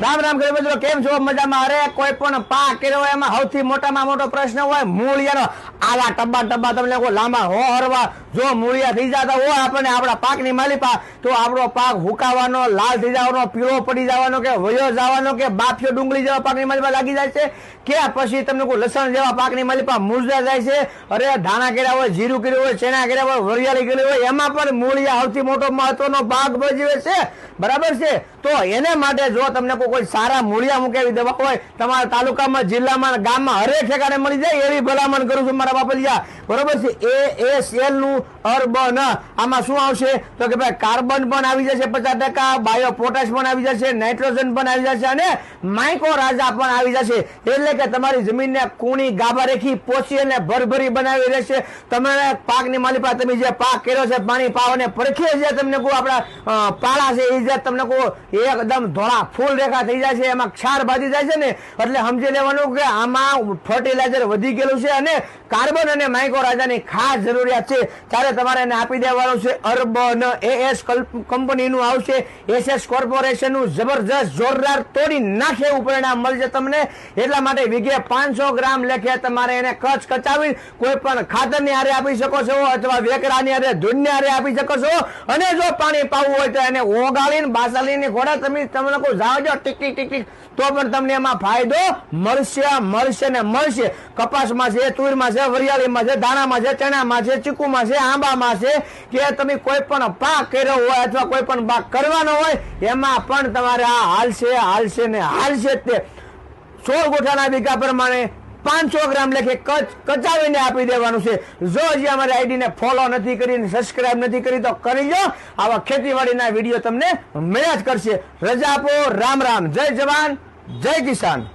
રામ રામ કરી મિત્રો, કેમ છો? મજામાં? અરે કોઈ પણ પાક કર્યો હોય એમાં સૌથી મોટામાં મોટો પ્રશ્ન હોય મૂળિયાનો. આવા ટબ્બા ટબ્બા તમને કોઈ લાંબા હો હરવા જો મૂળિયા થઈ જતા હોય આપણને આપણા પાકની માલિપા, તો આપણો પાક હુકાવાનો, લાલ થઈ જવાનો, પીળો પડી જવાનો, કે વયો જવાનો, કે બાફિયો ડુંગળી જેવા પાકની માલિપા લાગી જાય છે, કે પછી તમને કોઈ લસણ જેવા પાકની માલિપા મૂરઝા જાય છે. અરે ધાણા કર્યા હોય, જીરું કર્યું હોય, ચણા કર્યા હોય, વરિયાળી કરી હોય, એમાં પણ મૂળિયા સૌથી મોટો મહત્વનો ભાગ ભજવે છે. બરાબર છે? તો એને માટે જો તમને કોઈ સારા મૂળિયા મૂકેવી દેવા હોય તમારા તાલુકામાં, જિલ્લામાં, ગામમાં હરેક ઠેકાણે મળી જાય એવી ભલામણ કરું છું મારા બાપલિયા. બરોબર છે? ASL નું અર્બન આમાં શું આવશે તો કે ભાઈ કાર્બન પણ આવી જશે 50%, બાયો પોટાશ પણ આવી જશે, નાઇટ્રોજન પણ આવી જશે, અને માઇકો રાજા પણ આવી જશે. એટલે કે તમારી જમીનને કુણી ગાભા રેખી પોચી અને ભરભરી બનાવી રહેશે. તમારે પાકની માલિપા તમે જે પાક કર્યો છે પાણી પાવ અને પરખે જે તમને કોઈ આપણા પાળા છે એ જે તમને કોઈ એકદમ ધોળા ફૂલ રેખા થઈ જાય છે, એમાં ક્ષાર બાજી જાય છે ને, એટલે સમજી લેવાનું કે આમાં ફર્ટિલાઇઝર વધી ગયેલું છે અને કાર્બન અને માઇકો રાજાની ખાસ જરૂરિયાત છે. ત્યારે તમારે એને આપી દેવાનું છે. અર્બન AS કંપનીનું આવશે, SS કોર્પોરેશનનું જબરજસ્ત જોરદાર તોડી નાખે એવું પરિણામ મળશે તમને. એટલા માટે વીઘે 500 ગ્રામ લેખે તમારે એને કચાવી કોઈ પણ ખાતરની હારે આપી શકો છો, અથવા વેકરાની હારે, ધૂળની હારે આપી શકો છો. અને જો પાણી પાવું હોય તો એને ઓગાળીને બાસાલીને ઘોડા તમે કોઈ જાઓ જો ટીક ટીક ટીક ટીક, તો પણ તમને એમાં ફાયદો મળશે ને મળશે. કપાસમાં છે, તુરમાં છે, વરિયાળીમાં છે, દાણામાં છે, ચણામાં છે, ચીકુમાં છે, આંબામાં છે, કે તમે કોઈ પણ પાક કર્યો હોય અથવા કોઈ પણ પાક કરવાનો હોય એમાં પણ તમારે આ હાલશે ને હાલશે. તે 16 ગોઠાના વીઘા પ્રમાણે 500 ગ્રામ લેખે કચાવીને આપી દેવાનું છે. જો હજી અમારી આઈડીને ફોલો નથી કરી, સબસ્ક્રાઇબ નથી કરી તો કરી લો. આવા ખેતીવાડીના વિડીયો તમને મળ્યા જ કરશે. રજા આપો. રામ રામ. જય જવાન, જય કિસાન.